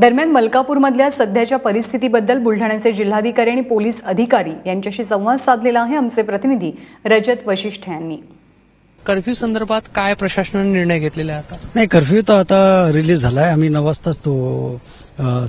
दरम्यान मलकापूरमधल्या सध्याच्या परिस्थितीबद्दल बुलढाण्याचे जिल्हाधिकारी आणि पोलीस अधिकारी यांच्याशी संवाद साधलेला आहे आमचे प्रतिनिधी रजत वशिष्ठ यांनी। कर्फ्यू संदर्भात काय प्रशासनाने निर्णय घेतलेला आहे? आता नाही, कर्फ्यू तर आता रिलीज झाला आहे। आम्ही 9 वाजताच तो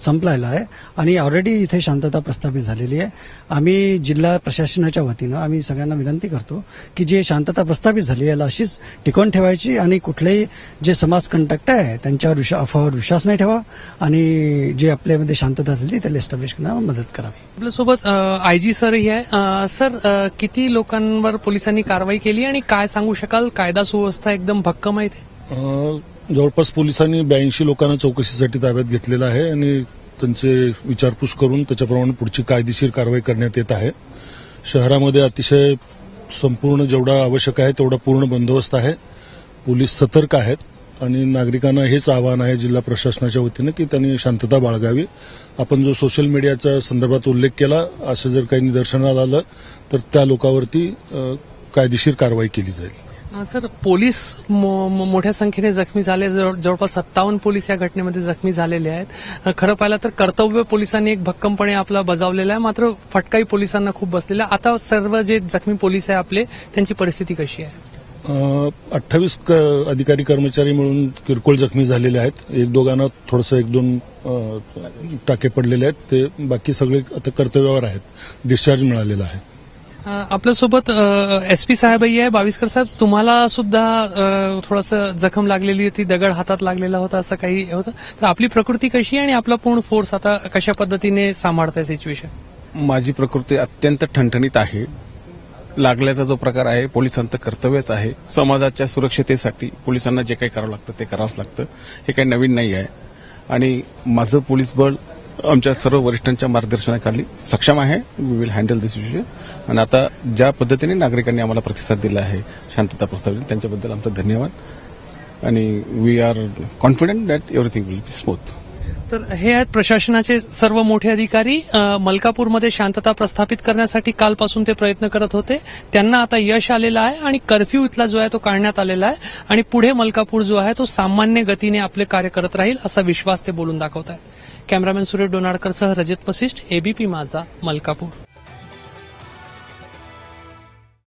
संपलेला आहे आणि ऑलरेडी इथे शांतता प्रस्थापित झालेली आहे। आम्ही जिल्हा प्रशासनाच्या वतीनं आम्ही सगळ्यांना विनंती करतो की जे शांतता प्रस्थापित झाली याला अशीच टिकवून ठेवायची आणि कुठलेही जे समाजकंटक आहे त्यांच्यावर अफवावर विश्वास नाही ठेवा आणि जे आपल्यामध्ये शांतता झाली त्याला एस्टॅब्लिश करण्याला मदत करावी। आपल्यासोबत आयजी सरही आहे। सर, किती लोकांवर पोलिसांनी कारवाई केली आणि काय सांगू शकाल? कायदा सुव्यवस्था एकदम भक्कम आहे इथे? जवळपास पोलिसांनी 82 लोकांना चौकशीसाठी ताब्यात घेतलेलं आहे आणि त्यांचे विचारपूस करून त्याच्याप्रमाणे पुढची कायदेशीर कारवाई करण्यात येत आहे। शहरामध्ये अतिशय संपूर्ण जेवढा आवश्यक आहे तेवढा पूर्ण बंदोबस्त आहे। पोलीस सतर्क आहेत आणि नागरिकांना हेच आवाहन आहे जिल्हा प्रशासनाच्या वतीनं की त्यांनी शांतता बाळगावी। आपण जो सोशल मीडियाच्या संदर्भात उल्लेख केला, असं जर काही निदर्शनाला आलं तर त्या लोकांवरती कायदेशीर कारवाई केली जाईल। सर, पोलीस मोठ्या संख्येने जखमी झाले, जवळपास 57 पोलीस या घटनेमध्ये जखमी झालेले आहेत। खरं पाहिलं तर कर्तव्य पोलिसांनी एक भक्कमपणे आपला बजावलेला आहे, मात्र फटकाही पोलिसांना खूप बसलेला आहे। आता सर्व जे जखमी पोलीस आहे आपले, त्यांची परिस्थिती कशी आहे? 28 अधिकारी कर्मचारी मिळून किरकोळ जखमी झालेले आहेत। 1-2 थोडंसं 1-2 टाके पडलेले आहेत, ते बाकी सगळे आता कर्तव्यावर आहेत। डिस्चार्ज मिळालेला आहे। आपल्यासोबत एसपी साहेबही आहे। बाविस्कर साहेब, तुम्हाला सुद्धा थोडंसं जखम लागलेली होती, दगड हातात लागलेला होता, असं काही होतं? तर आपली प्रकृती कशी आहे आणि आपला पूर्ण फोर्स आता कशा पद्धतीने सांभाळताय सिच्युएशन? माझी प्रकृती अत्यंत ठणठणीत आहे। लागल्याचा जो प्रकार आहे पोलिसांचं कर्तव्यच आहे। समाजाच्या सुरक्षतेसाठी पोलिसांना जे काही करावं लागतं ते करावंच लागतं, हे काही नवीन नाही आहे आणि माझं पोलीस बळ आमच्या सर्व वरिष्ठांच्या मार्गदर्शनाखाली सक्षम आहे। We will handle this issue आणि आता ज्या पद्धतीने नागरिकांनी आम्हाला प्रतिसाद दिला आहे शांतता प्रस्थापित, त्यांच्याबद्दल आमचा धन्यवाद आणि we are confident that everything will be smooth. तर हे आहेत प्रशासनाचे सर्व मोठे अधिकारी। मलकापूरमध्ये शांतता प्रस्थापित करण्यासाठी कालपासून ते प्रयत्न करत होते, त्यांना आता यश आलेलं आहे आणि कर्फ्यू इथला जो आहे तो काढण्यात आलेला आहे आणि पुढे मलकापूर जो आहे तो सामान्य गतीने आपले कार्य करत राहील असा विश्वास ते बोलून दाखवत आहेत। कॅमेरामॅन सुरेश डोनाडकरसह रजत वशिष्ठ, एबीपी माझा, मलकापूर।